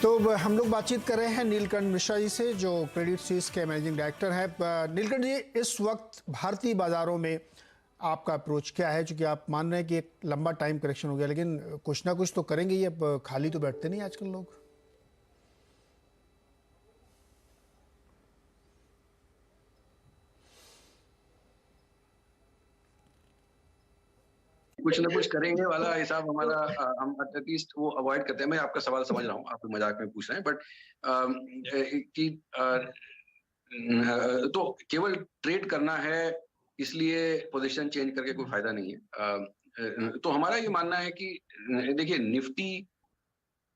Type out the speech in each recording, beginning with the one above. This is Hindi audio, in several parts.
तो हम लोग बातचीत कर रहे हैं नीलकंठ मिश्रा जी से, जो क्रेडिट स्विस के मैनेजिंग डायरेक्टर हैं। नीलकंठ जी, इस वक्त भारतीय बाजारों में आपका अप्रोच क्या है? क्योंकि आप मान रहे हैं कि एक लंबा टाइम करेक्शन हो गया, लेकिन कुछ ना कुछ तो करेंगे ही। अब खाली तो बैठते नहीं आजकल लोग। कुछ ना कुछ करेंगे वाला हिसाब हमारा हम एटलीस्ट वो अवॉइड करते हैं। मैं आपका सवाल समझ रहा हूँ, आप मजाक में पूछ रहे हैं, बट कि तो केवल ट्रेड करना है इसलिए पोजीशन चेंज करके कोई फायदा नहीं है। तो हमारा ये मानना है कि देखिए, निफ्टी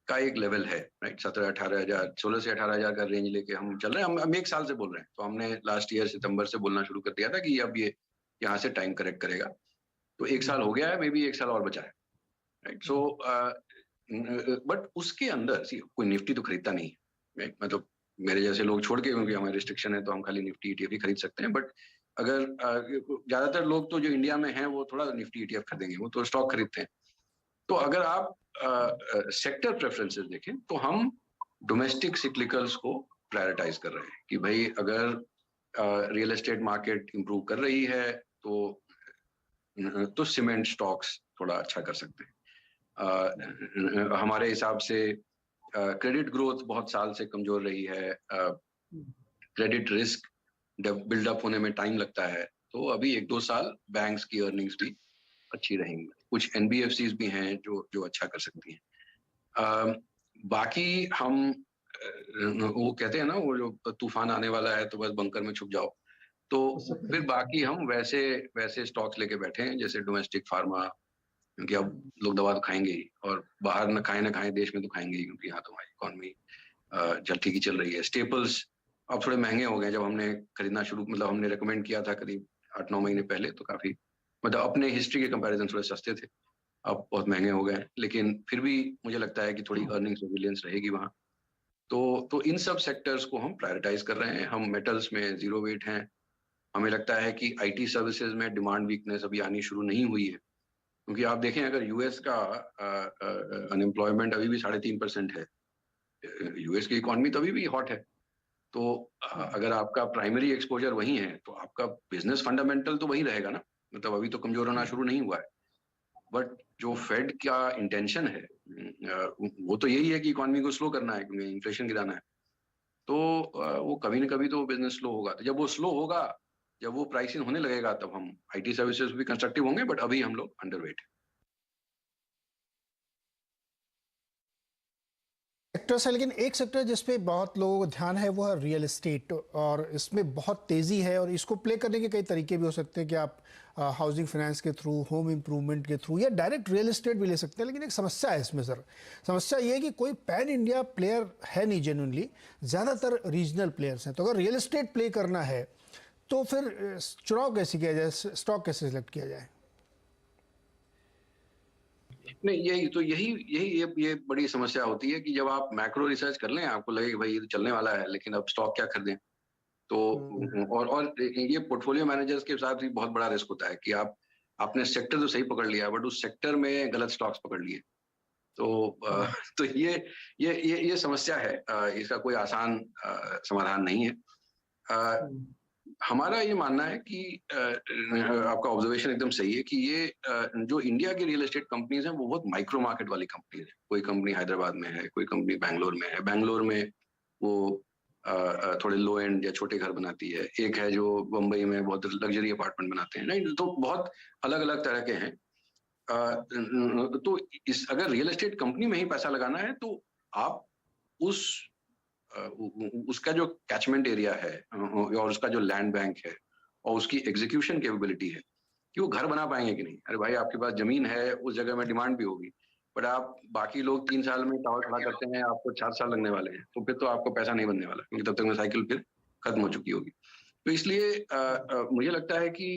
का एक लेवल है, राइट? 17-18 हजार, 16 से 18 हजार का रेंज लेके हम चल रहे हैं। हम एक साल से बोल रहे हैं, तो हमने लास्ट ईयर सितंबर से बोलना शुरू कर दिया था कि अब ये यहाँ से टाइम करेक्ट करेगा। तो एक साल हो गया है, मे बी एक साल और बचा है, राइट? सो बट उसके अंदर कोई निफ्टी तो खरीदता नहीं है, राइट? मतलब मेरे जैसे लोग छोड़ के, क्योंकि हमारे रिस्ट्रिक्शन है तो हम खाली निफ्टी ईटीएफ ही खरीद सकते हैं। बट अगर ज्यादातर लोग तो जो इंडिया में हैं वो थोड़ा निफ्टी ईटीएफ खरीदेंगे, वो तो स्टॉक खरीदते हैं। तो अगर आप सेक्टर प्रेफरेंसेस देखें तो हम डोमेस्टिक सिक्लिकल्स को प्रायोरिटाइज कर रहे हैं कि भाई अगर रियल एस्टेट मार्केट इंप्रूव कर रही है तो सीमेंट स्टॉक्स थोड़ा अच्छा कर सकते हैं। हमारे हिसाब से क्रेडिट ग्रोथ बहुत साल से कमजोर रही है, क्रेडिट रिस्क बिल्डअप होने में टाइम लगता है, तो अभी 1-2 साल बैंक्स की अर्निंग्स भी अच्छी रहेंगी। कुछ एनबीएफसीज भी हैं जो जो अच्छा कर सकती हैं। बाकी हम वो कहते हैं ना, वो जो तूफान आने वाला है तो बस बंकर में छुप जाओ। तो फिर बाकी हम वैसे वैसे स्टॉक्स लेके बैठे हैं, जैसे डोमेस्टिक फार्मा, क्योंकि अब लोग दवा तो खाएंगे ही, और बाहर न खाएं देश में तो खाएंगे ही, क्योंकि यहाँ तो हमारी इकोनॉमी चल ठीक ही चल रही है। स्टेपल्स अब थोड़े महंगे हो गए। जब हमने खरीदना शुरू, मतलब हमने रेकमेंड किया था करीब 8-9 महीने पहले, तो काफी, मतलब अपने हिस्ट्री के कंपैरिजन थोड़े सस्ते थे। अब बहुत महंगे हो गए हैं, लेकिन फिर भी मुझे लगता है कि थोड़ी अर्निंग्स रेजिलियंस रहेगी वहाँ। तो इन सब सेक्टर्स को हम प्रायोरिटाइज कर रहे हैं। हम मेटल्स में जीरो वेट हैं। हमें लगता है कि आईटी सर्विसेज में डिमांड वीकनेस अभी आनी शुरू नहीं हुई है, क्योंकि आप देखें अगर यूएस का अनएम्प्लॉयमेंट अभी भी 3.5% है, यूएस की इकोनॉमी तो अभी भी हॉट है। तो अगर आपका प्राइमरी एक्सपोजर वही है तो आपका बिजनेस फंडामेंटल तो वही रहेगा ना, मतलब अभी तो कमजोर होना शुरू नहीं हुआ है। बट जो फेड का इंटेंशन है वो तो यही है कि इकोनॉमी को स्लो करना है, क्योंकि इन्फ्लेशन गिराना है। तो वो कभी ना कभी तो बिजनेस स्लो होगा। तो जब वो स्लो होगा, जब वो प्राइसिंग होने लगेगा, तब हम आईटी सर्विसेज भी कंस्ट्रक्टिव होंगे, बट अभी हम लोग अंडरवेट है। सेक्टर्स है, लेकिन एक सेक्टर जिसपे बहुत लोगों को ध्यान है वो है रियल एस्टेट, और इसमें बहुत तेज़ी है। और इसको प्ले करने के कई तरीके भी हो सकते हैं कि आप हाउसिंग फाइनेंस के थ्रू, होम इम्प्रूवमेंट के थ्रू, या डायरेक्ट रियल एस्टेट भी ले सकते हैं। लेकिन एक समस्या है इसमें सर। समस्या ये है कि कोई पैन इंडिया प्लेयर है नहीं जेन्युइनली, ज़्यादातर रीजनल प्लेयर्स हैं। तो अगर रियल एस्टेट प्ले करना है तो फिर चुनाव कैसे किया जाए, स्टॉक कैसे सिलेक्ट किया जाए? नहीं, यही बड़ी समस्या होती है कि जब आप मैक्रो रिसर्च कर लें, आपको लगे कि भाई ये तो चलने वाला है, लेकिन अब स्टॉक क्या खरीदें। तो और ये पोर्टफोलियो मैनेजर्स के साथ भी बहुत बड़ा रिस्क होता है कि आपने सेक्टर तो सही पकड़ लिया, बट उस सेक्टर में गलत स्टॉक्स पकड़ लिए। तो तो ये समस्या है। इसका कोई आसान समाधान नहीं है। हमारा ये मानना है कि आपका ऑब्जर्वेशन एकदम सही है कि ये जो इंडिया की रियल एस्टेट कंपनीज हैं वो बहुत माइक्रो मार्केट वाली कंपनीज हैं। कोई कंपनी हैदराबाद में है, कोई कंपनी बैंगलोर में है। बैंगलोर में वो थोड़े लो एंड या छोटे घर बनाती है। एक है जो बम्बई में बहुत लग्जरी अपार्टमेंट बनाते हैं, नहीं? तो बहुत अलग अलग तरह के हैं। तो इस अगर रियल एस्टेट कंपनी में ही पैसा लगाना है तो आप उस उसका जो कैचमेंट एरिया है और उसका जो लैंड बैंक है और उसकी एग्जीक्यूशन कैपेबिलिटी है कि वो घर बना पाएंगे कि नहीं। अरे भाई, आपके पास जमीन है, उस जगह में डिमांड भी होगी, बट आप बाकी लोग 3 साल में टावर खड़ा करते हैं, आपको 4 साल लगने वाले हैं, तो फिर तो आपको पैसा नहीं बनने वाला, क्योंकि तब तक में साइकिल फिर खत्म हो चुकी होगी। तो इसलिए मुझे लगता है कि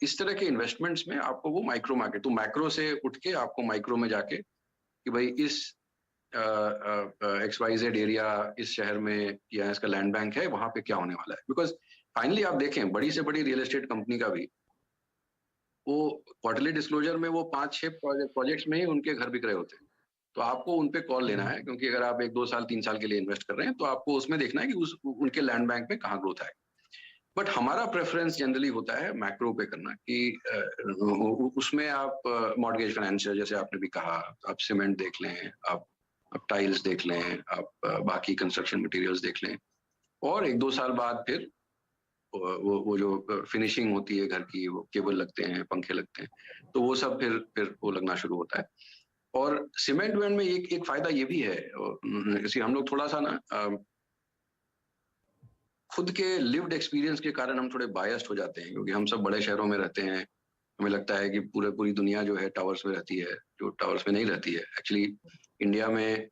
इस तरह के इन्वेस्टमेंट्स में आपको वो माइक्रो मार्केट, तो मैक्रो से उठ के आपको माइक्रो में जाके कि भाई इस XYZ एरिया, इस शहर में या इसका लैंड बैंक है, वहां पे क्या होने वाला है। बिकॉज फाइनली आप देखें, बड़ी से बड़ी रियल एस्टेट कंपनी का भी वो क्वार्टरली डिस्क्लोजर में वो 5-6 प्रोजेक्ट्स में ही उनके घर बिक रहे होते हैं। तो आपको उन पे कॉल लेना है, क्योंकि अगर आप 1-2 साल 3 साल के लिए इन्वेस्ट कर रहे हैं तो आपको उसमें देखना है कि उनके लैंड बैंक में कहाँ ग्रोथ है। बट हमारा प्रेफरेंस जनरली होता है मैक्रो पे करना, कि उसमें आप मॉर्गेज फाइनेंशियल, जैसे आपने भी कहा, आप सीमेंट देख लें, आप टाइल्स देख लें, आप बाकी कंस्ट्रक्शन मटेरियल्स देख लें, और 1-2 साल बाद फिर वो जो फिनिशिंग होती है घर की, वो केबल लगते हैं, पंखे लगते हैं, तो वो सब फिर वो लगना शुरू होता है। और सीमेंट वेमेंट में एक फायदा ये भी है, इसी हम लोग थोड़ा सा ना खुद के लिव्ड एक्सपीरियंस के कारण हम थोड़े बायस्ड हो जाते हैं, क्योंकि हम सब बड़े शहरों में रहते हैं। हमें लगता है कि पूरी दुनिया जो है टावर्स में रहती है, जो टावर्स में नहीं रहती है। एक्चुअली इंडिया में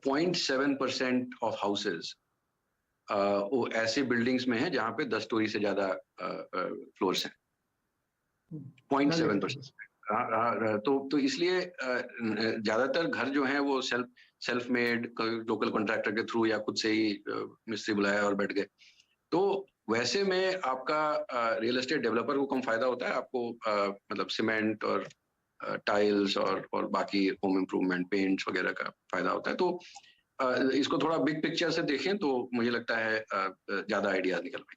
0.7% ऑफ हाउसेज वो ऐसे बिल्डिंग्स में है जहाँ पे 10 स्टोरी से ज्यादा फ्लोर्स हैं। 0.7%। तो इसलिए ज्यादातर घर जो हैं वो सेल्फ मेड, लोकल कॉन्ट्रैक्टर के थ्रू, या खुद से ही मिस्त्री बुलाया और बैठ गए। तो वैसे में आपका रियल एस्टेट डेवलपर को कम फायदा होता है, आपको मतलब सीमेंट और टाइल्स और बाकी होम इम्प्रूवमेंट, पेंट्स वगैरह का फायदा होता है। तो इसको थोड़ा बिग पिक्चर से देखें तो मुझे लगता है ज्यादा आइडिया निकल पाएंगे।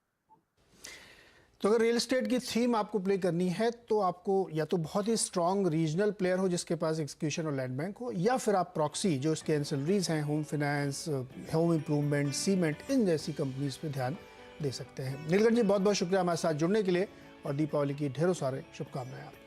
तो अगर रियल एस्टेट की थीम आपको प्ले करनी है तो आपको या तो बहुत ही स्ट्रॉन्ग रीजनल प्लेयर हो जिसके पास एक्सक्यूशन और लैंड बैंक हो, या फिर आप प्रॉक्सी जो इसके एंसिलरीज हैं, home finance, home improvement, cement, इन जैसी कंपनीज पे ध्यान दे सकते हैं। नीलकंठ जी, बहुत बहुत शुक्रिया हमारे साथ जुड़ने के लिए, और दीपावली की ढेरों सारे शुभकामनाएं।